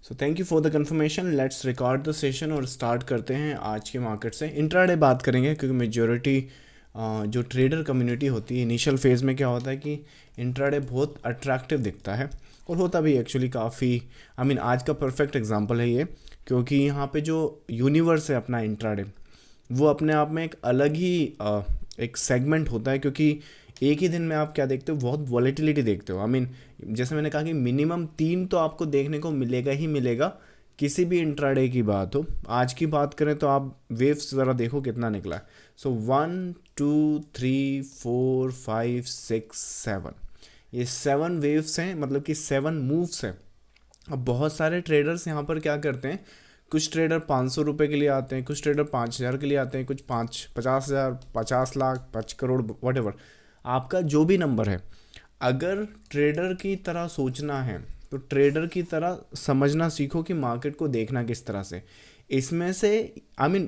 So thank you for the confirmation. Let's record the session और start करते हैं आज के मार्केट से। इंट्राडे बात करेंगे क्योंकि मेजॉरिटी जो ट्रेडर कम्युनिटी होती है इनिशियल फेज़ में क्या होता है कि इंट्राडे बहुत अट्रैक्टिव दिखता है और होता भी एक्चुअली काफ़ी। आज का परफेक्ट एग्जांपल है ये, क्योंकि यहाँ पे जो यूनिवर्स है अपना इंट्राडे, वो अपने आप में एक अलग ही एक सेगमेंट होता है। क्योंकि एक ही दिन में आप क्या देखते हो, बहुत वॉलेटिलिटी देखते हो। जैसे मैंने कहा कि मिनिमम 3 तो आपको देखने को मिलेगा ही मिलेगा किसी भी इंट्राडे की बात हो। आज की बात करें तो आप वेव्स ज़रा देखो कितना निकला है। सो 1 2 3 4 5 6 7, ये 7 वेव्स हैं, मतलब कि 7 मूव्स हैं। अब बहुत सारे ट्रेडर्स यहाँ पर क्या करते हैं, कुछ ट्रेडर 500 रुपये के लिए आते हैं, कुछ ट्रेडर 5000 के लिए आते हैं, कुछ 50,000 50 लाख 5 करोड़ वट। आपका जो भी नंबर है, अगर ट्रेडर की तरह सोचना है तो ट्रेडर की तरह समझना सीखो कि मार्केट को देखना किस तरह से। इसमें से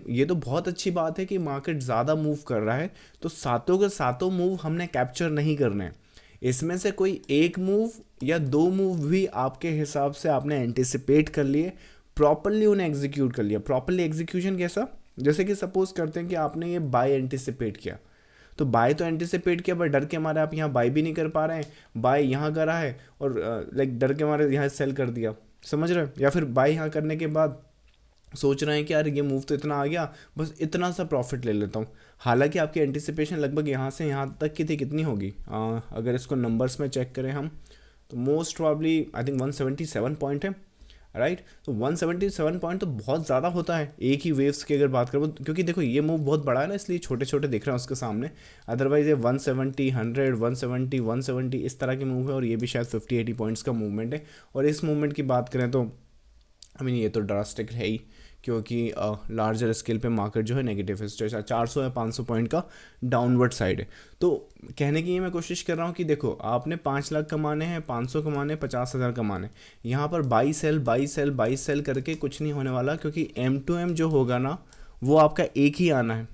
ये तो बहुत अच्छी बात है कि मार्केट ज़्यादा मूव कर रहा है, तो सातों के सातों मूव हमने कैप्चर नहीं करने हैं। इसमें से कोई एक मूव या दो मूव भी आपके हिसाब से आपने एंटिसिपेट कर लिए, प्रॉपरली उन्हें एग्जीक्यूट कर लिया। प्रॉपरली एग्जीक्यूशन कैसा, जैसे कि सपोज करते हैं कि आपने ये बाय एंटिसिपेट किया, तो बाय तो एंटिसिपेट किया बट डर के मारे आप यहाँ बाय भी नहीं कर पा रहे हैं। बाय यहाँ करा है और लाइक डर के मारे यहाँ सेल कर दिया, समझ रहे हो? या फिर बाय यहाँ करने के बाद सोच रहे हैं कि यार ये मूव तो इतना आ गया, बस इतना सा प्रॉफिट ले लेता हूँ। हालांकि आपकी एंटिसिपेशन लगभग यहाँ से यहाँ तक की थी, कितनी होगी अगर इसको नंबर्स में चेक करें हम, तो most probably I think 177 point है, राइट। तो 177 पॉइंट तो बहुत ज़्यादा होता है एक ही वेव्स की अगर बात करो, क्योंकि देखो ये मूव बहुत बड़ा है ना, इसलिए छोटे छोटे दिख रहे हैं उसके सामने। अदरवाइज ये 170 100 170 170 इस तरह के मूव है, और ये भी शायद 50-80 पॉइंट्स का मूवमेंट है। और इस मूवमेंट की बात करें तो ये तो ड्रास्टिक है ही, क्योंकि लार्जर स्केल पे मार्केट जो है नेगेटिव है, 400 या 500 पॉइंट का डाउनवर्ड साइड है। तो कहने की ये मैं कोशिश कर रहा हूँ कि देखो, आपने 5 लाख कमाने हैं, 500 कमाने, 50,000 कमाने, यहाँ पर buy sell buy sell buy sell करके कुछ नहीं होने वाला, क्योंकि M2M जो होगा ना वो आपका एक ही आना है।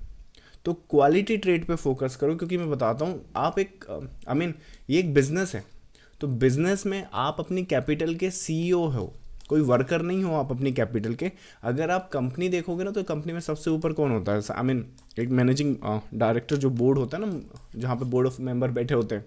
तो क्वालिटी ट्रेड पे फोकस करो, क्योंकि मैं बताता हूँ आप एक ये एक बिजनेस है, तो बिजनेस में आप अपनी कैपिटल के CEO हो, कोई वर्कर नहीं हो आप अपनी कैपिटल के। अगर आप कंपनी देखोगे ना, तो कंपनी में सबसे ऊपर कौन होता है? एक मैनेजिंग डायरेक्टर जो बोर्ड होता है ना, जहाँ पे बोर्ड ऑफ मेंबर बैठे होते हैं,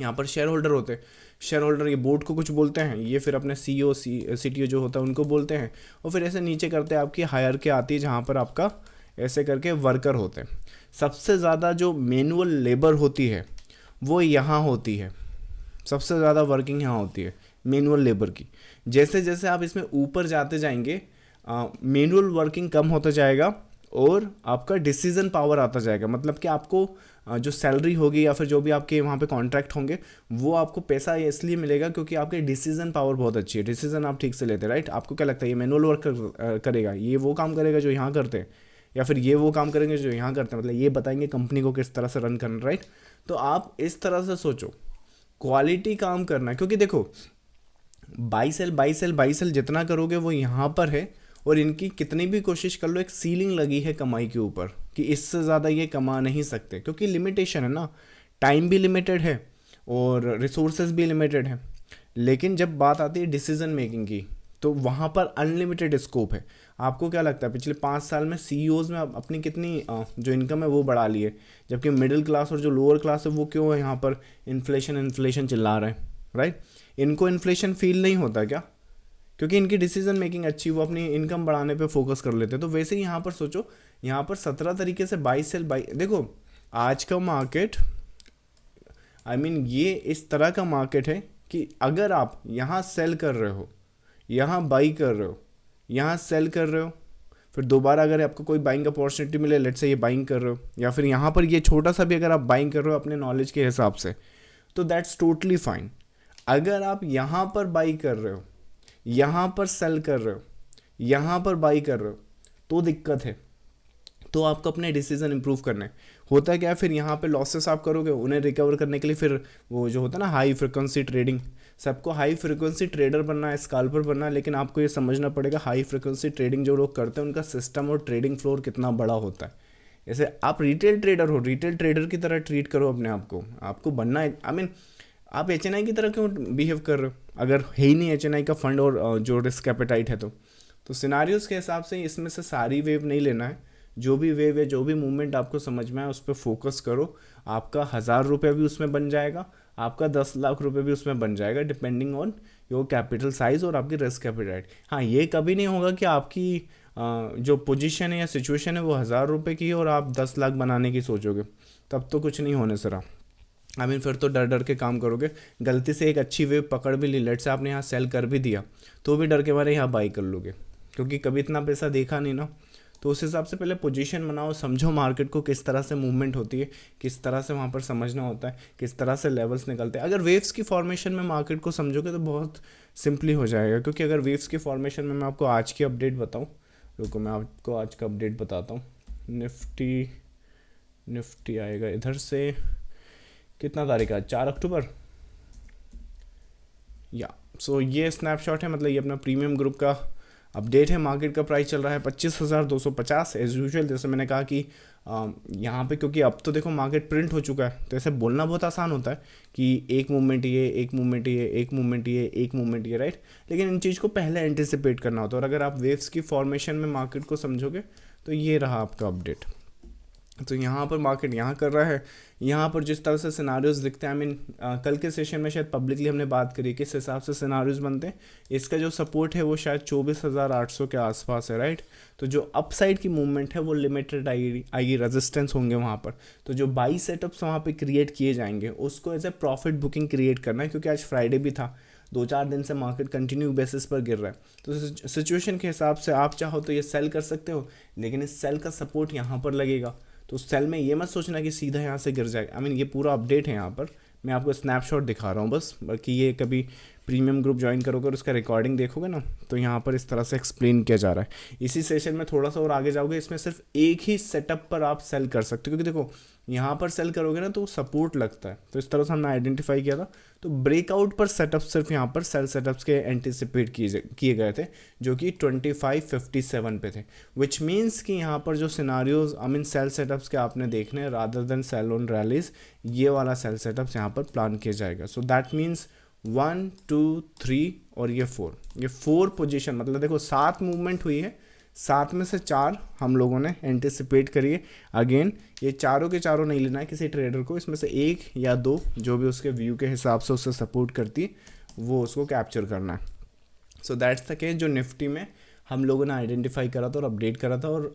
यहाँ पर शेयर होल्डर होते हैं। शेयर होल्डर ये बोर्ड को कुछ बोलते हैं, ये फिर अपने CEO CTO जो होता है उनको बोलते हैं, और फिर ऐसे नीचे करते हैं आपकी हायर के आती है, जहाँ पर आपका ऐसे करके वर्कर होते हैं। सबसे ज़्यादा जो मैनुअल लेबर होती है वो यहाँ होती है, सबसे ज़्यादा वर्किंग यहाँ होती है मैनुअल लेबर की। जैसे जैसे आप इसमें ऊपर जाते जाएंगे, मैनुअल वर्किंग कम होता जाएगा और आपका डिसीजन पावर आता जाएगा। मतलब कि आपको जो सैलरी होगी या फिर जो भी आपके वहाँ पे कॉन्ट्रैक्ट होंगे, वो आपको पैसा इसलिए मिलेगा क्योंकि आपके डिसीजन पावर बहुत अच्छी है, डिसीजन आप ठीक से लेते हैं, राइट। आपको क्या लगता है ये मैनुअल वर्क करेगा, ये वो काम करेगा जो यहाँ करते हैं, या फिर ये वो काम करेंगे जो यहाँ करते हैं, मतलब ये बताएंगे कंपनी को किस तरह से रन करना, राइट। तो आप इस तरह से सोचो, क्वालिटी काम करना है। क्योंकि देखो, buy sell buy sell buy sell जितना करोगे वो यहाँ पर है, और इनकी कितनी भी कोशिश कर लो, एक सीलिंग लगी है कमाई के ऊपर कि इससे ज़्यादा ये कमा नहीं सकते, क्योंकि लिमिटेशन है ना, टाइम भी लिमिटेड है और रिसोर्सेज भी लिमिटेड है। लेकिन जब बात आती है डिसीजन मेकिंग की, तो वहाँ पर अनलिमिटेड स्कोप है। आपको क्या लगता है पिछले 5 साल में CEOs में अपनी कितनी जो इनकम है वो बढ़ा ली है, जबकि मिडिल क्लास और जो लोअर क्लास है वो क्यों है यहाँ पर इन्फ्लेशन इन्फ्लेशन चिल्ला रहे हैं, राइट। इनको इन्फ्लेशन फील नहीं होता क्या? क्योंकि इनकी डिसीजन मेकिंग अच्छी, वो अपनी इनकम बढ़ाने पे फोकस कर लेते हैं। तो वैसे ही यहाँ पर सोचो, यहाँ पर 17 तरीके से बाई सेल बाई, देखो आज का मार्केट ये इस तरह का मार्केट है कि अगर आप यहाँ सेल कर रहे हो, यहाँ बाई कर रहे हो, यहाँ सेल कर रहे हो, फिर दोबारा अगर आपको कोई बाइंग अपॉर्चुनिटी मिले, लेट्स से ये बाइंग कर रहे हो, या फिर यहाँ पर ये छोटा सा भी अगर आप बाइंग कर रहे हो अपने नॉलेज के हिसाब से, तो दैट्स टोटली फाइन। अगर आप यहाँ पर बाई कर रहे हो, यहाँ पर सेल कर रहे हो, यहाँ पर बाई कर रहे हो, तो दिक्कत है। तो आपको अपने डिसीजन इंप्रूव करने होता है क्या, फिर यहाँ पे लॉसेस आप करोगे, उन्हें रिकवर करने के लिए फिर वो जो होता है ना हाई फ्रिक्वेंसी ट्रेडिंग, सबको हाई फ्रिक्वेंसी ट्रेडर बनना है, स्काल्पर बनना है। लेकिन आपको ये समझना पड़ेगा हाई फ्रिक्वेंसी ट्रेडिंग जो लोग करते हैं उनका सिस्टम और ट्रेडिंग फ्लोर कितना बड़ा होता है। जैसे आप रिटेल ट्रेडर हो, रिटेल ट्रेडर की तरह ट्रीट करो अपने आप को, आपको बनना है। आप HNI की तरह क्यों बिहेव कर रहे हो, अगर है ही नहीं HNI का फंड और जो रिस्क एपेटाइट है तो सिनारियोस के हिसाब से इसमें से सारी वेव नहीं लेना है। जो भी वेव है, जो भी मूवमेंट आपको समझ में आए उस पर फोकस करो। आपका 1,000 रुपये भी उसमें बन जाएगा, आपका 10 लाख रुपये भी उसमें बन जाएगा, depending on your capital size और आपकी रिस्क एपेटाइट। हाँ, ये कभी नहीं होगा कि आपकी जो पोजीशन है या सिचुएशन है वो 1,000 रुपये की है और आप 10 लाख बनाने की सोचोगे, तब तो कुछ नहीं होने सरा। फिर तो डर डर के काम करोगे। गलती से एक अच्छी वेव पकड़ भी ली, लेट से आपने यहाँ सेल कर भी दिया, तो भी डर के मारे यहाँ बाई कर लोगे, क्योंकि कभी इतना पैसा देखा नहीं ना। तो उस हिसाब से पहले पोजीशन बनाओ, समझो मार्केट को किस तरह से मूवमेंट होती है, किस तरह से वहाँ पर समझना होता है, किस तरह से लेवल्स निकलते हैं। अगर वेव्स की फॉर्मेशन में मार्केट को समझोगे तो बहुत सिंपली हो जाएगा। क्योंकि अगर वेव्स की फॉर्मेशन में मैं आपको आज की अपडेट बताऊँ, रुको मैं आपको आज का अपडेट बताता हूँ। निफ्टी आएगा इधर से, कितना तारीख है, 4 अक्टूबर या। सो ये स्नैपशॉट है, मतलब ये अपना प्रीमियम ग्रुप का अपडेट है। मार्केट का प्राइस चल रहा है 25,250 एज यूजुअल। जैसे मैंने कहा कि यहाँ पे, क्योंकि अब तो देखो मार्केट प्रिंट हो चुका है, तो ऐसे बोलना बहुत आसान होता है कि एक मूवमेंट ये, एक मूवमेंट ये, एक मूवमेंट ये, एक मूवमेंट ये, राइट। लेकिन इन चीज़ को पहले एंटिसिपेट करना होता है। और अगर आप वेव्स की फॉर्मेशन में मार्केट को समझोगे तो ये रहा आपका अपडेट। तो यहाँ पर मार्केट यहाँ कर रहा है, यहाँ पर जिस तरह से सिनारियोज दिखते हैं, कल के सेशन में शायद पब्लिकली हमने बात करी किस हिसाब से सिनारियोज बनते हैं। इसका जो सपोर्ट है वो शायद 24,800 के आसपास है, राइट। तो जो अपसाइड की मूवमेंट है वो लिमिटेड आएगी, रेजिस्टेंस होंगे वहाँ पर। तो जो बाई सेटअप्स वहाँ पे क्रिएट किए जाएंगे उसको as a profit booking create करना है, क्योंकि आज फ्राइडे भी था, 2-4 दिन से मार्केट कंटिन्यू बेसिस पर गिर रहा है। तो सिचुएशन के हिसाब से आप चाहो तो ये सेल कर सकते हो, लेकिन इस सेल का सपोर्ट यहाँ पर लगेगा। तो सेल में ये मत सोचना कि सीधा यहाँ से गिर जाएगा। ये पूरा अपडेट है, यहाँ पर मैं आपको स्नैपशॉट दिखा रहा हूँ बस। बाकी ये कभी प्रीमियम ग्रुप ज्वाइन करोगे और उसका रिकॉर्डिंग देखोगे ना, तो यहाँ पर इस तरह से एक्सप्लेन किया जा रहा है। इसी सेशन में थोड़ा सा और आगे जाओगे, इसमें सिर्फ एक ही सेटअप पर आप सेल कर सकते हो, क्योंकि देखो यहाँ पर सेल करोगे ना तो सपोर्ट लगता है। तो इस तरह से हमने आइडेंटिफाई किया था। तो ब्रेकआउट पर सेटअप सिर्फ यहाँ पर सेल सेटअप्स के एंटिसिपेट किए गए थे, जो कि 2557 पे थे। विच मीन्स कि यहाँ पर जो सिनारियोज सेल सेटअप्स के आपने देखने rather than sell on rallies, ये वाला सेल सेटअप्स यहाँ पर प्लान किया जाएगा। सो दैट मीन्स 1, 2, 3 और ये 4, ये 4 पोजीशन, मतलब देखो 7 मूवमेंट हुई है, 7 में से 4 हम लोगों ने एंटिसिपेट करिए। अगेन ये चारों के चारों नहीं लेना है किसी ट्रेडर को, इसमें से 1 या 2 जो भी उसके व्यू के हिसाब से उससे सपोर्ट करती है वो उसको कैप्चर करना है। सो दैट्स द केस जो निफ्टी में हम लोगों ने आइडेंटिफाई करा था और अपडेट करा था। और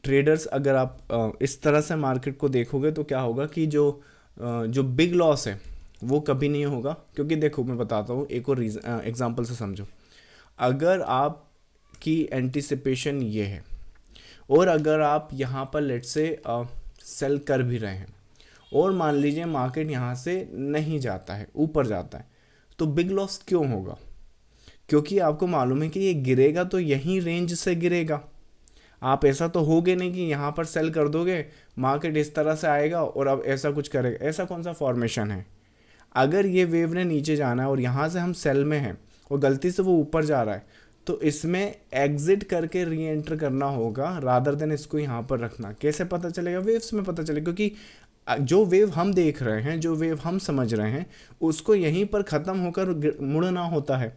ट्रेडर्स, अगर आप इस तरह से मार्केट को देखोगे तो क्या होगा कि जो बिग लॉस है वो कभी नहीं होगा। क्योंकि देखो मैं बताता हूँ, एक और एग्जांपल से समझो। अगर आप की एंटिसिपेशन ये है और अगर आप यहाँ पर लेट से सेल कर भी रहे हैं और मान लीजिए मार्केट यहाँ से नहीं जाता है, ऊपर जाता है, तो बिग लॉस क्यों होगा? क्योंकि आपको मालूम है कि ये गिरेगा तो यहीं रेंज से गिरेगा। आप ऐसा तो होगे नहीं कि यहाँ पर सेल कर दोगे, मार्केट इस तरह से आएगा और अब ऐसा कुछ करेगा। ऐसा कौन सा फॉर्मेशन है? अगर ये वेव ने नीचे जाना है और यहाँ से हम सेल में हैं और गलती से वो ऊपर जा रहा है, तो इसमें एग्जिट करके री एंटर करना होगा रादर देन इसको यहाँ पर रखना। कैसे पता चलेगा? वेव्स में पता चलेगा। क्योंकि जो वेव हम देख रहे हैं, जो वेव हम समझ रहे हैं, उसको यहीं पर ख़त्म होकर मुड़ना होता है।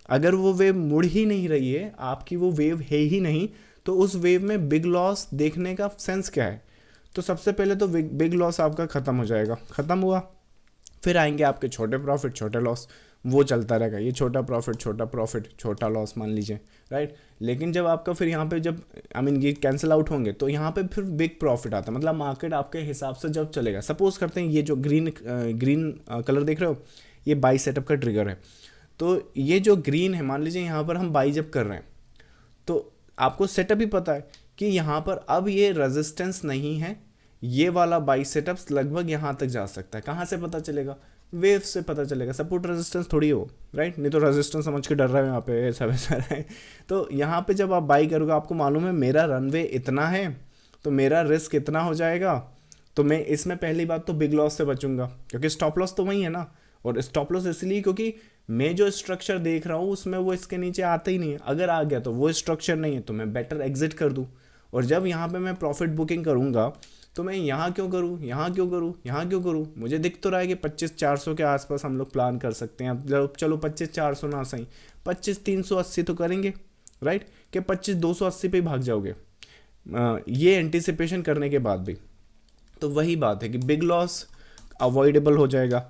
अगर वो वेव मुड़ ही नहीं रही है, आपकी वो वेव है ही नहीं, तो उस वेव में बिग लॉस देखने का सेंस क्या है? तो सबसे पहले तो बिग लॉस आपका ख़त्म हो जाएगा। ख़त्म हुआ, फिर आएंगे आपके छोटे प्रॉफिट, छोटे लॉस, वो चलता रहेगा। ये छोटा प्रॉफिट, छोटा लॉस मान लीजिए, राइट। लेकिन जब आपका फिर यहाँ पे जब ये कैंसिल आउट होंगे तो यहाँ पे फिर बिग प्रॉफिट आता है। मतलब मार्केट आपके हिसाब से जब चलेगा, सपोज करते हैं ये जो ग्रीन कलर देख रहे हो, ये बाई सेटअप का ट्रिगर है। तो ये जो ग्रीन है, मान लीजिए यहाँ पर हम बाई जब कर रहे हैं, तो आपको सेटअप ही पता है कि यहाँ पर अब ये रेजिस्टेंस नहीं है, ये वाला बाई सेटअप्स लगभग यहाँ तक जा सकता है। कहाँ से पता चलेगा? वेव से पता चलेगा। सपोर्ट रेजिस्टेंस थोड़ी हो, राइट। नहीं तो रेजिस्टेंस समझ के डर रहा है यहाँ पे, ऐसा वैसा है। तो यहाँ पे जब आप बाई करोगे, आपको मालूम है मेरा रनवे इतना है तो मेरा रिस्क इतना हो जाएगा, तो मैं इसमें पहली बात तो बिग लॉस से बचूंगा, क्योंकि स्टॉप लॉस तो वही है ना। और स्टॉप लॉस इसलिए क्योंकि मैं जो स्ट्रक्चर देख रहा हूँ उसमें वो इसके नीचे आता ही नहीं है। अगर आ गया तो वो स्ट्रक्चर नहीं है, तो मैं बेटर एग्जिट कर दूँ। और जब यहाँ पे मैं प्रॉफिट बुकिंग करूँगा, तो मैं यहाँ क्यों करूँ, यहाँ क्यों करूँ, यहाँ क्यों करूँ? मुझे दिख तो रहा है कि 25-400 के आसपास हम लोग प्लान कर सकते हैं। अब चलो 25-400 ना सही, 25-380 तो करेंगे, राइट? कि 25-280 पे ही भाग जाओगे ये एंटिसिपेशन करने के बाद भी। तो वही बात है कि बिग लॉस अवॉइडेबल हो जाएगा,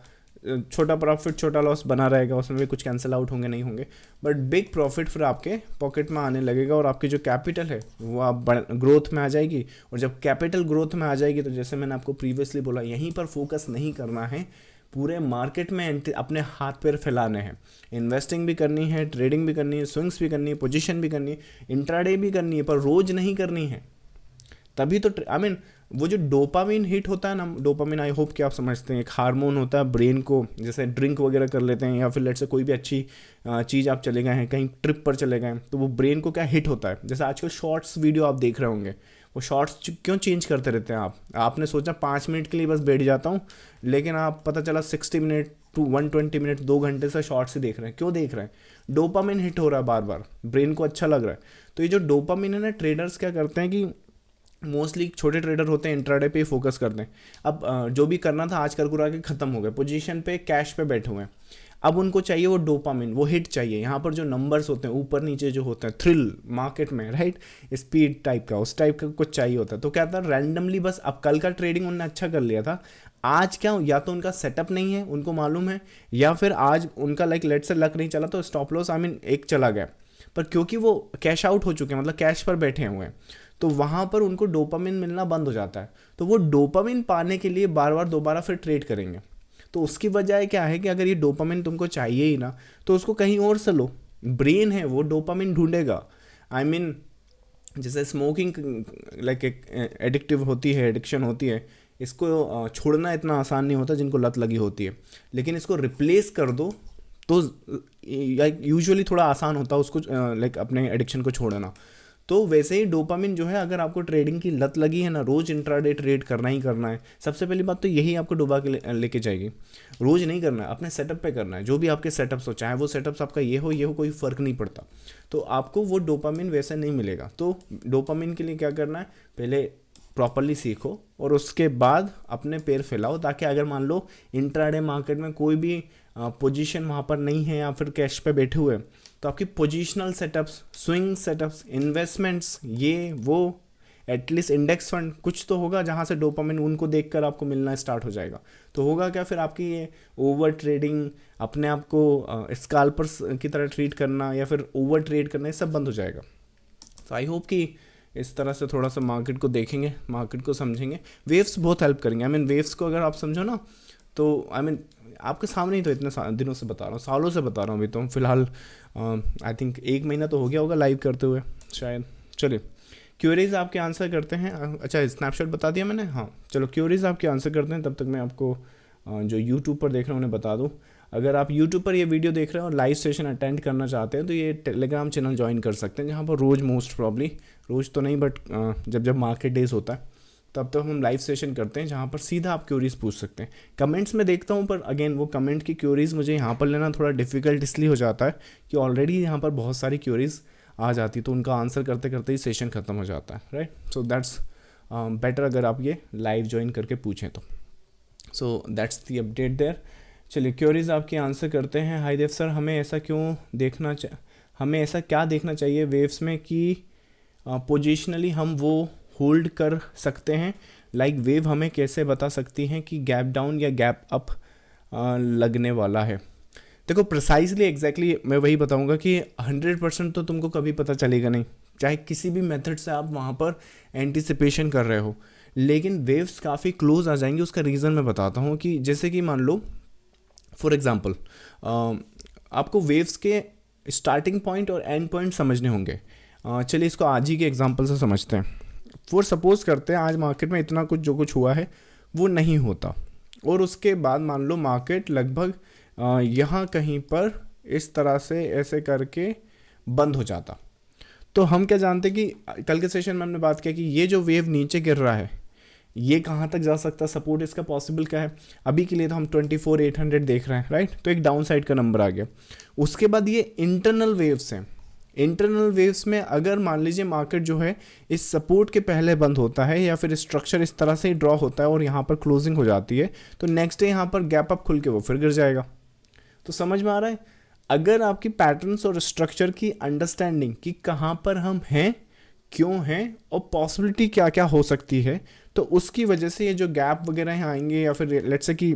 छोटा प्रॉफिट छोटा लॉस बना रहेगा, उसमें भी कुछ कैंसिल आउट होंगे नहीं होंगे, बट बिग प्रॉफिट फिर आपके पॉकेट में आने लगेगा और आपकी जो कैपिटल है वो आप ग्रोथ में आ जाएगी। और जब कैपिटल ग्रोथ में आ जाएगी तो जैसे मैंने आपको प्रीवियसली बोला, यहीं पर फोकस नहीं करना है, पूरे मार्केट में अपने हाथ पैर फैलाने हैं। इन्वेस्टिंग भी करनी है, ट्रेडिंग भी करनी है, स्विंग्स भी करनी है, पोजीशन भी करनी है, इंट्राडे भी करनी है, पर रोज नहीं करनी है। तभी तो आई मीन वो जो डोपामिन हिट होता है ना, डोपामिन आई होप कि आप समझते हैं, एक हार्मोन होता है ब्रेन को, जैसे ड्रिंक वगैरह कर लेते हैं या फिर लेट से कोई भी अच्छी चीज़ आप चले गए हैं, कहीं ट्रिप पर चले गए हैं, तो वो ब्रेन को क्या हिट होता है। जैसे आजकल शॉर्ट्स वीडियो आप देख रहे होंगे, वो शॉर्ट्स क्यों चेंज करते रहते हैं आपने सोचा 5 मिनट के लिए बस बैठ जाता हूँ, लेकिन आप पता चला 60 मिनट टू 120 मिनट 2 घंटे से शॉर्ट्स ही देख रहे हैं। क्यों देख रहे हैं? डोपामिन हिट हो रहा है बार बार, ब्रेन को अच्छा लग रहा है। तो ये जो डोपामिन है ना, ट्रेडर्स क्या करते हैं कि मोस्टली छोटे ट्रेडर होते हैं इंट्राडे पे ही फोकस करते हैं। अब जो भी करना था आज कर के ख़त्म हो गए, पोजीशन पे कैश पे बैठे हुए हैं, अब उनको चाहिए वो डोपामिन, वो हिट चाहिए। यहाँ पर जो नंबर्स होते हैं ऊपर नीचे जो होते हैं, थ्रिल मार्केट में, राइट, स्पीड टाइप का, उस टाइप का कुछ चाहिए होता है। तो क्या था, रैंडमली बस अब कल का ट्रेडिंग उन्होंने अच्छा कर लिया था, आज क्या या तो उनका सेटअप नहीं है, उनको मालूम है, या फिर आज उनका लाइक लेट से लक नहीं चला तो स्टॉप लॉस आई मीन एक चला गया, पर क्योंकि वो कैश आउट हो चुके हैं, मतलब कैश पर बैठे हुए हैं, तो वहाँ पर उनको डोपामिन मिलना बंद हो जाता है। तो वो डोपामिन पाने के लिए बार बार दोबारा फिर ट्रेड करेंगे। तो उसकी वजह क्या है कि अगर ये डोपामिन तुमको चाहिए ही ना, तो उसको कहीं और से लो। ब्रेन है वो डोपामिन ढूंढेगा। आई मीन जैसे स्मोकिंग लाइक एक एडिक्टिव होती है, एडिक्शन होती है, इसको छोड़ना इतना आसान नहीं होता जिनको लत लगी होती है, लेकिन इसको रिप्लेस कर दो तो यूजुअली थोड़ा आसान होता है उसको लाइक अपने एडिक्शन को छोड़ना। तो वैसे ही डोपामिन जो है, अगर आपको ट्रेडिंग की लत लगी है ना, रोज़ इंट्राडे ट्रेड करना ही करना है, सबसे पहली बात तो यही आपको डुबा के लेके जाएगी। रोज़ नहीं करना है, अपने सेटअप पे करना है, जो भी आपके सेटअप्स हो, चाहे वो सेटअप्स आपका ये हो कोई फ़र्क नहीं पड़ता। तो आपको वो डोपामिन वैसे नहीं मिलेगा। तो डोपामिन के लिए क्या करना है, पहले प्रॉपरली सीखो और उसके बाद अपने पैर फैलाओ, ताकि अगर मान लो इंट्राडे मार्केट में कोई भी पोजीशन वहाँ पर नहीं है या फिर कैश पे बैठे हुए, तो आपकी positional setups, swing setups, investments, ये वो, एटलीस्ट इंडेक्स फंड कुछ तो होगा जहाँ से डोपामिन उनको देखकर आपको मिलना स्टार्ट हो जाएगा। तो होगा क्या, फिर आपकी ये ओवर ट्रेडिंग, अपने आप को स्कैल्पर्स की तरह ट्रीट करना या फिर ओवर ट्रेड करना, ये सब बंद हो जाएगा। तो आई होप कि इस तरह से थोड़ा सा मार्केट को देखेंगे, मार्केट को समझेंगे। वेव्स बहुत हेल्प करेंगे। आई मीन वेव्स को अगर आप समझो ना, तो आई मीन आपके सामने ही तो इतने दिनों से बता रहा हूँ, सालों से बता रहा हूँ। अभी तो फिलहाल आई थिंक 1 महीना तो हो गया होगा लाइव करते हुए शायद। चलिए क्यूरीज आपके आंसर करते हैं। अच्छा स्नैपशॉट बता दिया मैंने, हाँ चलो क्यूरीज आपके आंसर करते हैं, तब तक मैं आपको जो यूट्यूब पर देख रहे हैं उन्हें बता दूँ। अगर आप यूट्यूब पर ये वीडियो देख रहे हैं और लाइव सेशन अटेंड करना चाहते हैं तो ये टेलीग्राम चैनल ज्वाइन कर सकते हैं, जहाँ पर रोज़ मोस्ट प्रॉब्ली, रोज़ तो नहीं बट जब मार्केट डेज होता है तब तो हम लाइव सेशन करते हैं, जहाँ पर सीधा आप क्यूरीज पूछ सकते हैं। कमेंट्स में देखता हूँ, पर अगेन वो कमेंट की क्यूरीज मुझे यहाँ पर लेना थोड़ा डिफिकल्ट इसलिए हो जाता है कि ऑलरेडी यहाँ पर बहुत सारी क्यूरीज आ जाती, तो उनका आंसर करते करते ही सेशन ख़त्म हो जाता है, राइट। सो दैट्स बेटर अगर आप ये लाइव ज्वाइन करके पूछें तो। So that's the update their. चलिए क्यूरीज आपके आंसर करते हैं। हाय देव सर, हमें ऐसा क्या देखना चाहिए वेव्स में कि पोजिशनली हम वो होल्ड कर सकते हैं, लाइक वेव हमें कैसे बता सकती हैं कि गैप डाउन या गैप अप लगने वाला है। देखो प्रिसाइजली एग्जैक्टली मैं वही बताऊंगा कि 100% तो तुमको कभी पता चलेगा नहीं, चाहे किसी भी मेथड से आप वहाँ पर एंटिसिपेशन कर रहे हो, लेकिन वेव्स काफ़ी क्लोज आ जाएंगी। उसका रीज़न मैं बताता हूँ कि जैसे कि मान लो फॉर एग्जांपल आपको वेव्स के स्टार्टिंग पॉइंट और एंड पॉइंट समझने होंगे। चलिए इसको आज ही के एग्जांपल से समझते हैं। फॉर सपोज करते हैं आज मार्केट में इतना कुछ जो कुछ हुआ है वो नहीं होता, और उसके बाद मान लो मार्केट लगभग यहाँ कहीं पर इस तरह से ऐसे करके बंद हो जाता, तो हम क्या जानते कि कल के सेशन में हमने बात किया कि ये जो वेव नीचे गिर रहा है ये कहाँ तक जा सकता, सपोर्ट इसका पॉसिबल क्या है। अभी के लिए तो हम 24,800 देख रहे हैं, राइट। तो एक डाउन साइड का नंबर आ गया। उसके बाद ये इंटरनल वेव्स हैं, इंटरनल वेव्स में अगर मान लीजिए मार्केट जो है इस सपोर्ट के पहले बंद होता है या फिर स्ट्रक्चर इस तरह से ही ड्रॉ होता है और यहाँ पर क्लोजिंग हो जाती है, तो नेक्स्ट डे यहाँ पर गैप अप खुल के वो फिर गिर जाएगा। तो समझ में आ रहा है, अगर आपकी पैटर्न्स और स्ट्रक्चर की अंडरस्टैंडिंग कि कहाँ पर हम हैं, क्यों हैं और पॉसिबिलिटी क्या क्या हो सकती है, तो उसकी वजह से ये जो गैप वगैरह यहाँ आएंगे या फिर लेट्स से कि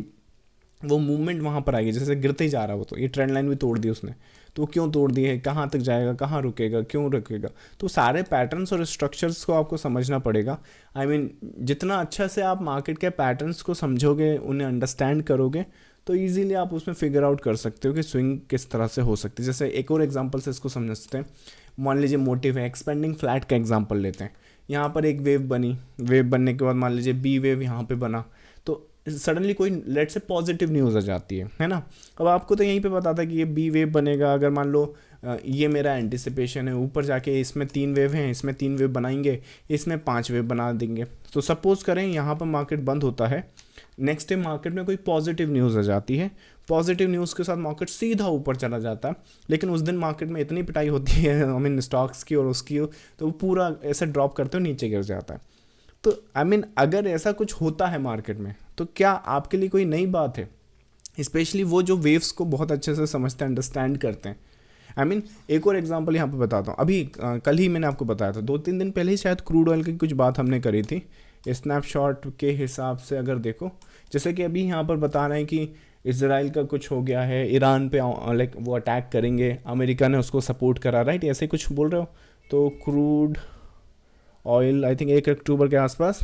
वो मूवमेंट वहाँ पर आएगी, जैसे गिरते ही जा रहा है वो, तो ये ट्रेंड लाइन भी तोड़ दी उसने, तो वो क्यों तोड़ दी है, कहाँ तक जाएगा, कहाँ रुकेगा, क्यों रुकेगा, तो सारे पैटर्न्स और स्ट्रक्चर्स को आपको समझना पड़ेगा। आई मीन जितना अच्छा से आप मार्केट के पैटर्न्स को समझोगे, उन्हें अंडरस्टैंड करोगे, तो ईजिली आप उसमें फिगर आउट कर सकते हो कि स्विंग किस तरह से हो सकती है। जैसे एक और एग्जांपल से इसको समझते हैं, मान लीजिए मोटिव है, एक्सपेंडिंग फ्लैट का एग्जांपल लेते हैं। यहाँ पर एक वेव बनी, वेव बनने के बाद मान लीजिए बी वेव यहाँ पे बना, तो सडनली कोई लेट से पॉजिटिव न्यूज़ आ जाती है ना। अब आपको तो यहीं पे पता था कि ये बी वेव बनेगा, अगर मान लो ये मेरा एंटिसिपेशन है, ऊपर जाके इसमें 3 वेव हैं, इसमें 3 वेव बनाएंगे, इसमें 5 वेव बना देंगे। तो सपोज करें यहाँ पर मार्केट बंद होता है, नेक्स्ट डे मार्केट में कोई पॉजिटिव न्यूज़ आ जाती है, पॉजिटिव न्यूज़ के साथ मार्केट सीधा ऊपर चला जाता है, लेकिन उस दिन मार्केट में इतनी पिटाई होती है आई मीन स्टॉक्स की और उसकी, तो वो पूरा ऐसे ड्रॉप करते हुए नीचे गिर जाता है। तो आई मीन अगर ऐसा कुछ होता है मार्केट में, तो क्या आपके लिए कोई नई बात है, स्पेशली वो जो वेव्स को बहुत अच्छे से समझते हैं, अंडरस्टैंड करते हैं। आई मीन एक और एग्जांपल यहाँ पे बताता हूँ, अभी कल ही मैंने आपको बताया था, 2-3 दिन पहले ही शायद क्रूड ऑयल की कुछ बात हमने करी थी। स्नैपशॉट के हिसाब से अगर देखो, जैसे कि अभी यहाँ पर बता रहे हैं कि इजराइल का कुछ हो गया है, ईरान पे लाइक वो अटैक करेंगे, अमेरिका ने उसको सपोर्ट करा, राइट, ऐसे कुछ बोल रहे हो। तो क्रूड ऑयल आई थिंक 1 अक्टूबर के आसपास,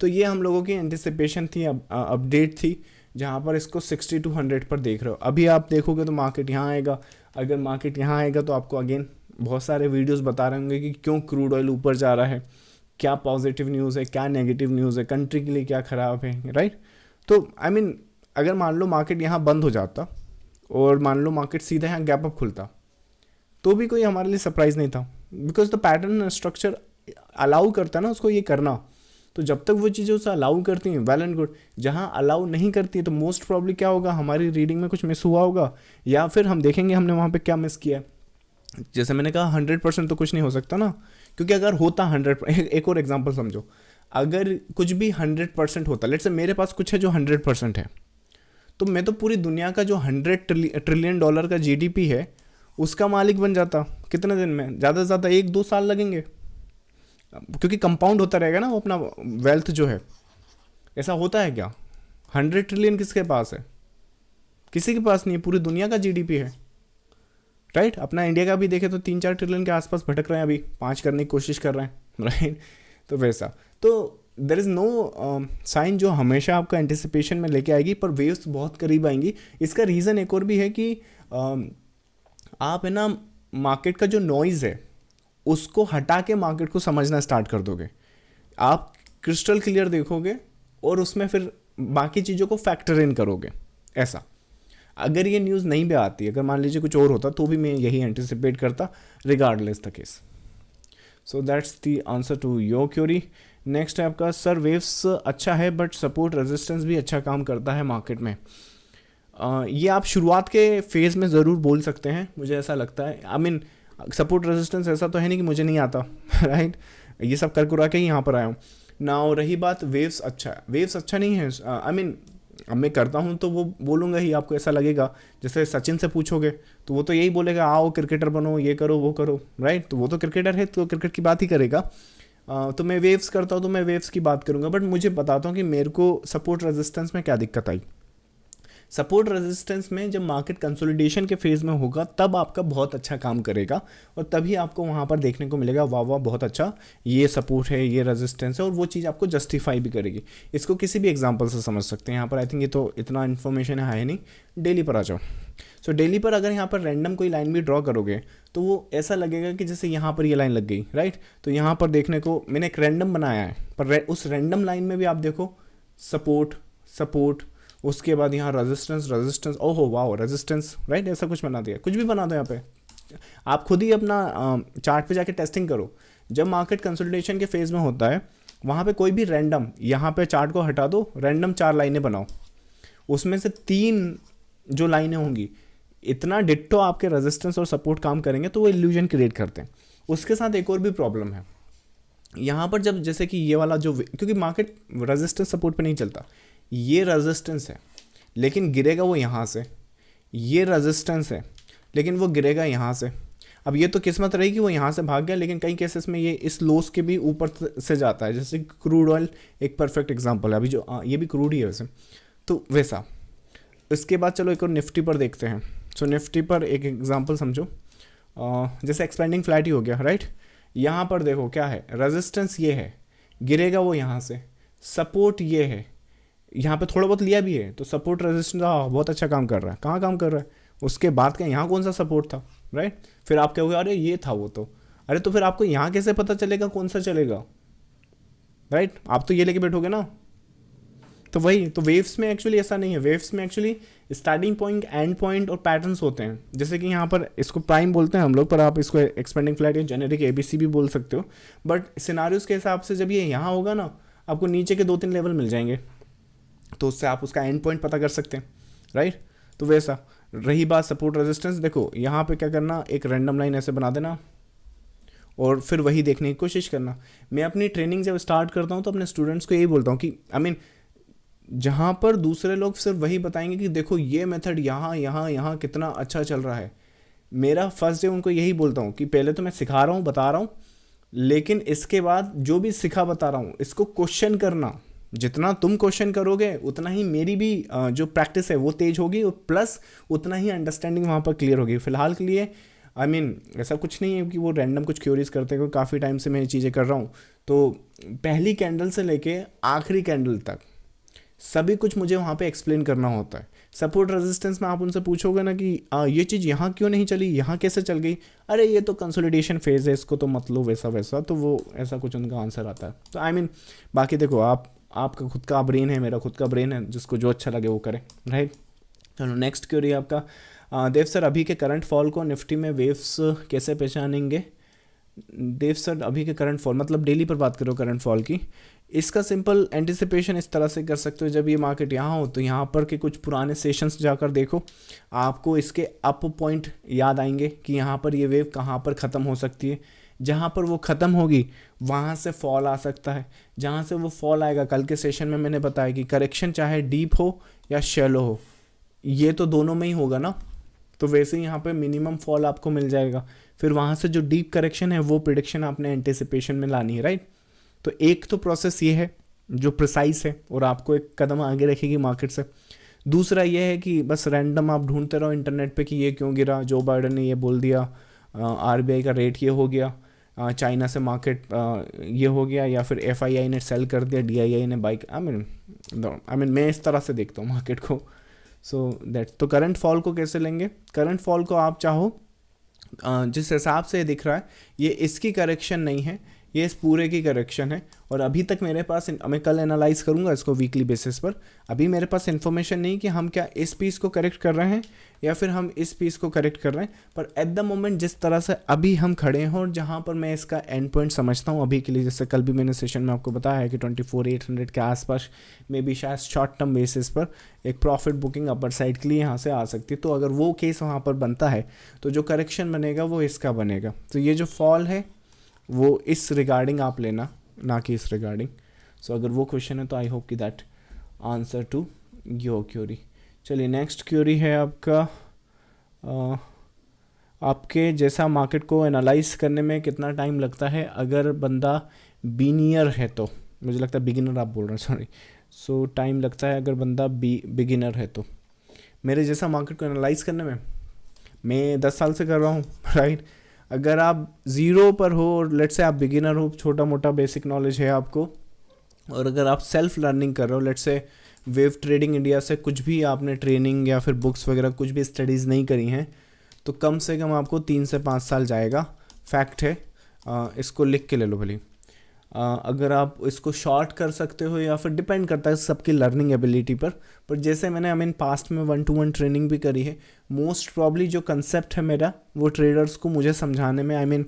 तो ये हम लोगों की एंटिसिपेशन थी, अपडेट थी, जहाँ पर इसको 60 to 100 पर देख रहे हो। अभी आप देखोगे तो मार्केट यहाँ आएगा, अगर मार्केट यहाँ आएगा तो आपको अगेन बहुत सारे वीडियोस बता रहे होंगे कि क्यों क्रूड ऑयल ऊपर जा रहा है, क्या पॉजिटिव न्यूज़ है, क्या नेगेटिव न्यूज़ है, कंट्री के लिए क्या ख़राब है, राइट। तो आई मीन अगर मान लो मार्केट यहाँ बंद हो जाता और मान लो मार्केट सीधा यहाँ गैप अप खुलता, तो भी कोई हमारे लिए सरप्राइज़ नहीं था, because the pattern structure allow करता है ना उसको ये करना। तो जब तक वो चीज़ें उसे अलाउ करती हैं वेल एंड गुड, जहाँ अलाउ नहीं करती है तो मोस्ट प्रॉब्ली क्या होगा, हमारी रीडिंग में कुछ मिस हुआ होगा, या फिर हम देखेंगे हमने वहाँ पे क्या मिस किया है। जैसे मैंने कहा 100% तो कुछ नहीं हो सकता ना, क्योंकि अगर होता 100, एक और एग्जांपल समझो, अगर कुछ भी 100% होता, लेट्स से मेरे पास कुछ है जो 100% है, तो मैं तो पूरी दुनिया का जो 100 ट्रिलियन डॉलर का जीडीपी है उसका मालिक बन जाता। कितने दिन में, ज़्यादा से ज़्यादा 1-2 साल लगेंगे, क्योंकि कंपाउंड होता रहेगा ना वो अपना वेल्थ जो है। ऐसा होता है क्या? 100 ट्रिलियन किसके पास है? किसी के पास नहीं है, पूरी दुनिया का जीडीपी है, राइट। अपना इंडिया का भी देखे तो 3-4 ट्रिलियन के आसपास भटक रहे हैं, अभी 5 करने की कोशिश कर रहे हैं, राइट। तो वैसा, तो देर इज़ नो साइन जो हमेशा आपका एंटिसिपेशन में लेके आएगी, पर वेव्स बहुत करीब आएंगी। इसका रीज़न एक और भी है कि आप है ना मार्केट का जो नॉइज़ है उसको हटा के मार्केट को समझना स्टार्ट कर दोगे, आप क्रिस्टल क्लियर देखोगे और उसमें फिर बाकी चीज़ों को फैक्टर इन करोगे। ऐसा अगर ये न्यूज़ नहीं भी आती, अगर मान लीजिए कुछ और होता, तो भी मैं यही एंटिसिपेट करता regardless the case. So that's the answer to your query. Next है आपका, सर वेव्स अच्छा है बट सपोर्ट रेजिस्टेंस भी अच्छा काम करता है मार्केट में। ये आप शुरुआत के फेज़ में ज़रूर बोल सकते हैं, मुझे ऐसा लगता है। आई मीन सपोर्ट रेजिस्टेंस ऐसा तो है नहीं कि मुझे नहीं आता, राइट। ये सब कर कुरा के ही यहाँ पर आया हूँ ना। और रही बात वेव्स अच्छा है, वेव्स अच्छा नहीं है। आई मीन अब मैं करता हूँ तो वो बोलूँगा ही, आपको ऐसा लगेगा। जैसे सचिन से पूछोगे तो वो तो यही बोलेगा, आओ क्रिकेटर बनो, ये करो वो करो, राइट। तो वो तो क्रिकेटर है तो क्रिकेट की बात ही करेगा। तो मैं वेव्स करता हूँ तो मैं वेव्स की बात करूँगा, बट मुझे बताता हूँ कि मेरे को सपोर्ट रेजिस्टेंस में क्या दिक्कत आई। सपोर्ट रेजिस्टेंस में जब मार्केट कंसोलिडेशन के फेज़ में होगा तब आपका बहुत अच्छा काम करेगा, और तभी आपको वहाँ पर देखने को मिलेगा वाह वाह बहुत अच्छा ये सपोर्ट है, ये रेजिस्टेंस है, और वो चीज़ आपको जस्टिफाई भी करेगी। इसको किसी भी एग्जांपल से समझ सकते हैं। यहाँ पर आई थिंक ये तो इतना इन्फॉर्मेशन है नहीं। डेली पर आ जाओ। सो डेली पर अगर यहाँ पर रैंडम कोई लाइन भी ड्रॉ करोगे तो वो ऐसा लगेगा कि जैसे यहाँ पर ये लाइन लग गई, राइट। तो यहाँ पर देखने को मैंने एक रैंडम बनाया है, पर उस रैंडम लाइन में भी आप देखो सपोर्ट सपोर्ट, उसके बाद यहाँ रेजिस्टेंस, ओहो वाह रेजिस्टेंस, राइट। ऐसा कुछ बना दिया, कुछ भी बना दो यहाँ पे। आप खुद ही अपना चार्ट पे जाके टेस्टिंग करो। जब मार्केट कंसोलिडेशन के फेज़ में होता है वहाँ पे कोई भी रैंडम, यहाँ पे चार्ट को हटा दो, रैंडम 4 लाइनें बनाओ, उसमें से 3 जो लाइनें होंगी इतना डिट्टो आपके रेजिस्टेंस और सपोर्ट काम करेंगे तो वो इल्यूजन क्रिएट करते हैं। उसके साथ एक और भी प्रॉब्लम है यहाँ पर, जब जैसे कि ये वाला जो, क्योंकि मार्केट रेजिस्टेंस सपोर्ट पे नहीं चलता, ये रेजिस्टेंस है लेकिन गिरेगा वो यहाँ से, ये रेजिस्टेंस है लेकिन वो गिरेगा यहाँ से। अब ये तो किस्मत रही कि वो यहाँ से भाग गया, लेकिन कई केसेस में ये इस लोस के भी ऊपर से जाता है, जैसे क्रूड ऑयल एक परफेक्ट एग्जांपल है अभी जो ये भी क्रूड ही है वैसे, तो वैसा। इसके बाद चलो एक और निफ्टी पर देखते हैं। सो निफ्टी पर एक एग्जांपल समझो, जैसे एक्सपेंडिंग फ्लैट ही हो गया, राइट। यहाँ पर देखो क्या है, रेजिस्टेंस ये है, गिरेगा वो यहाँ से, सपोर्ट ये है, यहाँ पे थोड़ा बहुत लिया भी है तो सपोर्ट रेजिस्टेंस बहुत अच्छा काम कर रहा है। कहाँ काम कर रहा है, उसके बाद का यहाँ कौन सा सपोर्ट था, राइट। फिर आप कहोगे अरे ये था वो तो, अरे तो फिर आपको यहाँ कैसे पता चलेगा कौन सा चलेगा, राइट। आप तो ये लेके बैठोगे ना। तो वही तो वेव्स में एक्चुअली ऐसा नहीं है, वेव्स में actually starting point, and point और पैटर्न्स होते हैं। जैसे कि यहाँ पर इसको प्राइम बोलते हैं हम लोग, पर आप इसको एक्सपेंडिंग फ्लैट या जेनेरिक एबीसी भी बोल सकते हो। बट सिनारियोस के हिसाब से जब ये यहाँ होगा ना, आपको नीचे के 2-3 लेवल मिल जाएंगे, तो उससे आप उसका एंड पॉइंट पता कर सकते हैं, राइट। तो वैसा रही बात सपोर्ट रेजिस्टेंस, देखो यहाँ पे क्या करना, एक रैंडम लाइन ऐसे बना देना और फिर वही देखने की कोशिश करना। मैं अपनी ट्रेनिंग जब स्टार्ट करता हूँ तो अपने स्टूडेंट्स को यही बोलता हूँ कि जहाँ पर दूसरे लोग सिर्फ वही बताएंगे कि देखो ये मेथड यहाँ यहाँ यहाँ कितना अच्छा चल रहा है, मेरा फर्स्ट डे उनको यही बोलता हूँ कि पहले तो मैं सिखा रहा हूँ, बता रहा हूँ, लेकिन इसके बाद जो भी सिखा बता रहा हूँ इसको क्वेश्चन करना। जितना तुम क्वेश्चन करोगे उतना ही मेरी भी जो प्रैक्टिस है वो तेज होगी, और प्लस उतना ही अंडरस्टैंडिंग वहाँ पर क्लियर होगी। फिलहाल के लिए ऐसा कुछ नहीं है कि वो रैंडम कुछ क्यूरीज करते हैं, काफ़ी टाइम से मैं ये चीज़ें कर रहा हूँ, तो पहली कैंडल से लेके आखिरी कैंडल तक सभी कुछ मुझे वहाँ पे एक्सप्लेन करना होता है। सपोर्ट रेजिस्टेंस में आप उनसे पूछोगे ना कि ये चीज़ यहाँ क्यों नहीं चली, यहाँ कैसे चल गई, अरे ये तो कंसोलिडेशन फेज है, इसको तो मत लो, वैसा वैसा, तो वो ऐसा कुछ उनका आंसर आता है। तो बाकी देखो आपका खुद का ब्रेन है, मेरा खुद का ब्रेन है, जिसको जो अच्छा लगे वो करे, राइट। चलो नेक्स्ट क्वेरी आपका, देव सर अभी के करंट फॉल को निफ्टी में वेव्स कैसे पहचानेंगे। देव सर अभी के करंट फॉल मतलब डेली पर बात करो करंट फॉल की, इसका सिंपल एंटिसिपेशन इस तरह से कर सकते हो, जब ये मार्केट यहाँ हो तो यहाँ पर के कुछ पुराने सेशंस जाकर देखो, आपको इसके अप पॉइंट याद आएंगे कि यहाँ पर ये वेव कहाँ पर ख़त्म हो सकती है। जहाँ पर वो ख़त्म होगी वहाँ से फॉल आ सकता है, जहाँ से वो फॉल आएगा, कल के सेशन में मैंने बताया कि करेक्शन चाहे डीप हो या शैलो हो, ये तो दोनों में ही होगा ना, तो वैसे ही यहाँ पे मिनिमम फॉल आपको मिल जाएगा। फिर वहाँ से जो डीप करेक्शन है वो प्रिडिक्शन आपने एंटिसिपेशन में लानी है, राइट। तो एक तो प्रोसेस ये है जो प्रिसाइज है और आपको एक कदम आगे रखेगी मार्केट से। दूसरा ये है कि बस रैंडम आप ढूंढते रहो इंटरनेट पे कि ये क्यों गिरा, जो बाइडन ने ये बोल दिया, आरबीआई का रेट ये हो गया, चाइना से मार्केट ये हो गया, या फिर एफआईआई ने सेल कर दिया, डीआईआई ने बाइक, मैं इस तरह से देखता हूँ मार्केट को। सो दैट, तो करंट फॉल को कैसे लेंगे, करंट फॉल को आप चाहो जिस हिसाब से दिख रहा है ये इसकी करेक्शन नहीं है, ये इस पूरे की करेक्शन है। और अभी तक मेरे पास, मैं कल एनालाइज करूंगा इसको वीकली बेसिस पर, अभी मेरे पास इन्फॉर्मेशन नहीं कि हम क्या इस पीस को करेक्ट कर रहे हैं या फिर हम इस पीस को करेक्ट कर रहे हैं। पर एट द मोमेंट जिस तरह से अभी हम खड़े हैं और जहां पर मैं इसका एंड पॉइंट समझता हूं अभी के लिए, जैसे कल भी मैंने सेशन में आपको बताया है कि 24,800 के आसपास मे बी शायद शॉर्ट टर्म बेसिस पर एक प्रॉफिट बुकिंग अपर साइड के लिए यहाँ से आ सकती है। तो अगर वो केस वहाँ पर बनता है तो जो करेक्शन बनेगा वो इसका बनेगा। तो ये जो फॉल है वो इस रिगार्डिंग आप लेना, ना कि इस रिगार्डिंग। सो अगर वो क्वेश्चन है तो आई होप कि that answer to your query. चलिए नेक्स्ट क्यूरी है आपका, आपके जैसा मार्केट को एनालाइज करने में कितना टाइम लगता है अगर बंदा बिगिनर है तो, मुझे लगता है बिगिनर आप बोल रहे हैं, सॉरी। सो टाइम लगता है अगर बंदा बिगिनर है तो, मेरे जैसा मार्केट को एनालाइज करने में मैं 10 साल से कर रहा हूँ, राइट। अगर आप ज़ीरो पर हो और लेट्स से आप बिगिनर हो, छोटा मोटा बेसिक नॉलेज है आपको, और अगर आप सेल्फ लर्निंग कर रहे हो, let's say wave trading India से कुछ भी आपने ट्रेनिंग या फिर बुक्स वगैरह कुछ भी स्टडीज़ नहीं करी हैं, तो कम से कम आपको 3 से 5 साल जाएगा, फैक्ट है। इसको लिख के ले लो भले। अगर आप इसको शॉर्ट कर सकते हो या फिर डिपेंड करता है सबकी लर्निंग एबिलिटी पर जैसे मैंने पास्ट में 1-to-1 ट्रेनिंग भी करी है, मोस्ट प्रॉब्ली जो कंसेप्ट है मेरा वो ट्रेडर्स को मुझे समझाने में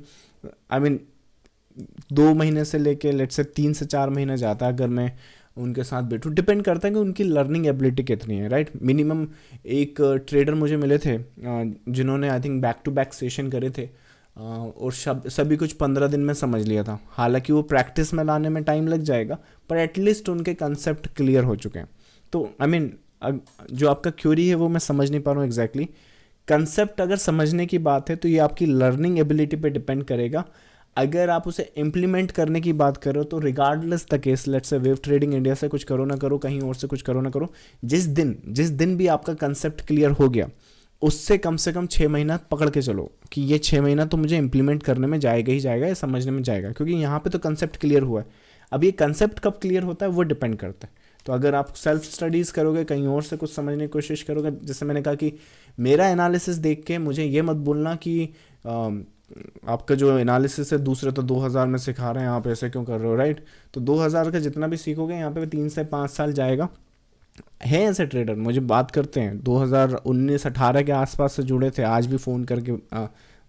2 महीने से लेके लेट्स से 3 से 4 महीने जाता है अगर मैं उनके साथ बैठूँ, डिपेंड करता है कि उनकी लर्निंग एबिलिटी कितनी है, राइट। मिनिमम एक ट्रेडर मुझे मिले थे जिन्होंने I think back to back session करे थे और सभी कुछ 15 दिन में समझ लिया था। हालांकि वो प्रैक्टिस में लाने में टाइम लग जाएगा, पर एटलीस्ट उनके कंसेप्ट क्लियर हो चुके हैं। तो आई मीन जो आपका क्यूरी है वो मैं समझ नहीं पा रहा हूँ एग्जैक्टली। कंसेप्ट अगर समझने की बात है तो ये आपकी लर्निंग एबिलिटी पे डिपेंड करेगा। अगर आप उसे इम्प्लीमेंट करने की बात करो तो regardless the case, let's say wave trading India से कुछ करो ना करो, कहीं और से कुछ करो ना करो, जिस दिन भी आपका कंसेप्ट क्लियर हो गया उससे कम से कम 6 महीना पकड़ के चलो कि ये 6 महीना तो मुझे इंप्लीमेंट करने में जाएगा ही जाएगा, या समझने में जाएगा, क्योंकि यहाँ पे तो कंसेप्ट क्लियर हुआ है। अब ये कंसेप्ट कब क्लियर होता है वो डिपेंड करता है। तो अगर आप सेल्फ स्टडीज़ करोगे, कहीं और से कुछ समझने की कोशिश करोगे, जैसे मैंने कहा कि मेरा एनालिसिस देख के मुझे ये मत बोलना कि आपका जो एनालिसिस है दूसरे तो 2000 में सिखा रहे हैं, आप ऐसे क्यों कर रहे हो, राइट। तो 2000 का जितना भी सीखोगे यहाँ पे 3 से 5 साल जाएगा। है ऐसे ट्रेडर मुझे बात करते हैं 2019-18 के आसपास से जुड़े थे, आज भी फ़ोन करके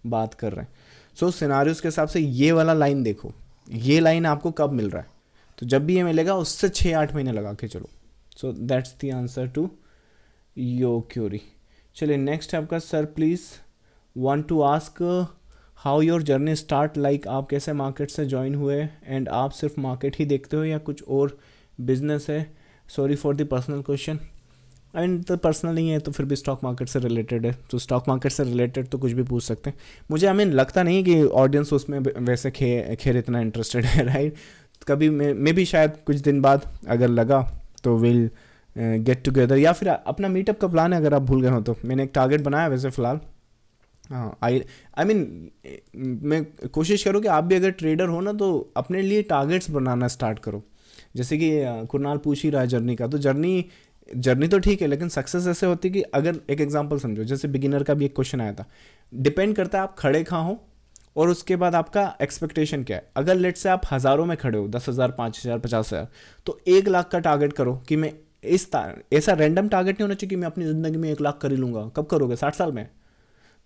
बात कर रहे हैं। सो सिनारियोस के हिसाब से ये वाला लाइन देखो, ये लाइन आपको कब मिल रहा है, तो जब भी ये मिलेगा उससे 6-8 महीने लगा के चलो। So that's the answer to your query. चलिए नेक्स्ट है आपका, sir please want to ask how your journey start, like आप कैसे मार्केट से ज्वाइन हुए एंड आप सिर्फ मार्केट ही देखते हो या कुछ और बिजनेस है। Sorry for the personal question, and तो पर्सनल नहीं है तो फिर भी स्टॉक मार्केट से रिलेटेड है, तो स्टॉक मार्केट से रिलेटेड तो कुछ भी पूछ सकते हैं। मुझे आई मीन लगता नहीं कि ऑडियंस उसमें वैसे खैर इतना इंटरेस्टेड है, राइट। कभी मैं भी शायद कुछ दिन बाद अगर लगा तो विल गेट टुगेदर, या फिर अपना मीटअप का प्लान है अगर आप भूल गए हो तो। मैंने एक टारगेट बनाया वैसे फ़िलहाल। हाँ आई मीन मैं कोशिश करूँ कि आप भी अगर ट्रेडर हो ना तो अपने लिए टारगेट्स बनाना स्टार्ट करो। जैसे कि कुणाल पूछ ही रहा है जर्नी का, तो जर्नी तो ठीक है, लेकिन सक्सेस ऐसे होती है कि अगर एक एग्जांपल समझो, जैसे बिगिनर का भी एक क्वेश्चन आया था, डिपेंड करता है आप खड़े कहाँ हो और उसके बाद आपका एक्सपेक्टेशन क्या है। अगर लेट से आप हज़ारों में खड़े हो, 10,000, 5,000, 50,000, तो 1 लाख का टारगेट करो कि मैं ऐसा रैंडम टारगेट नहीं होना चाहिए कि मैं अपनी ज़िंदगी में 1 लाख कर ही लूँगा। कब करोगे? 60 साल में।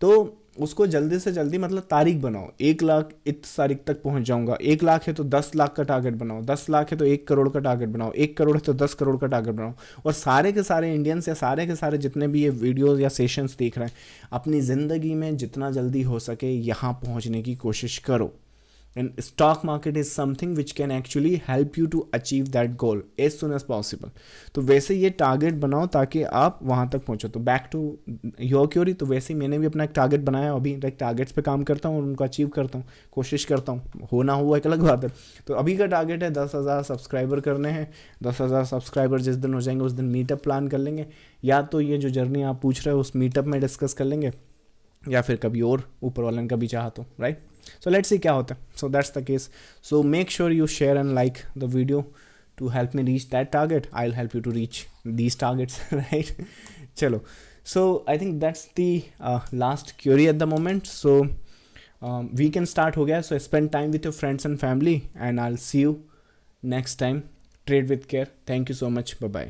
तो उसको जल्दी से जल्दी मतलब तारीख बनाओ, 1 लाख इस तारीख तक पहुंच जाऊंगा। 1 लाख है तो 10 लाख का टारगेट बनाओ, 10 लाख है तो 1 करोड़ का टारगेट बनाओ, 1 करोड़ है तो 10 करोड़ का टारगेट बनाओ। और सारे के सारे इंडियंस या सारे के सारे जितने भी ये वीडियोस या सेशंस देख रहे हैं, अपनी ज़िंदगी में जितना जल्दी हो सके यहाँ पहुँचने की कोशिश करो। And stock market is something which can actually help you to achieve that goal as soon as possible. तो वैसे ये टारगेट बनाओ ताकि आप वहाँ तक पहुँचो। तो बैक टू योर क्यूरी, तो वैसे ही मैंने भी अपना एक टारगेट बनाया, अभी लाइक टारगेट्स पे काम करता हूँ और उनको अचीव करता हूँ, कोशिश करता हूँ। होना हुआ एक अलग बात है। तो अभी का टारगेट है 10,000 सब्सक्राइबर करने हैं। 10,000 सब्सक्राइबर जिस दिन हो जाएंगे उस दिन मीटअप प्लान कर लेंगे, या तो ये जो जर्नी आप पूछ रहे हो उस मीटअप में डिस्कस कर लेंगे, या फिर कभी और ऊपर वाले ने कभी चाहा तो, राइट। So let's see क्या होता है। So that's the case. So make sure you share and like the video to help me reach that target. I'll help you to reach these targets, right? चलो. So I think that's the last query at the moment. So weekend start हो गया. So spend time with your friends and family, and I'll see you next time. Trade with care. Thank you so much. Bye bye.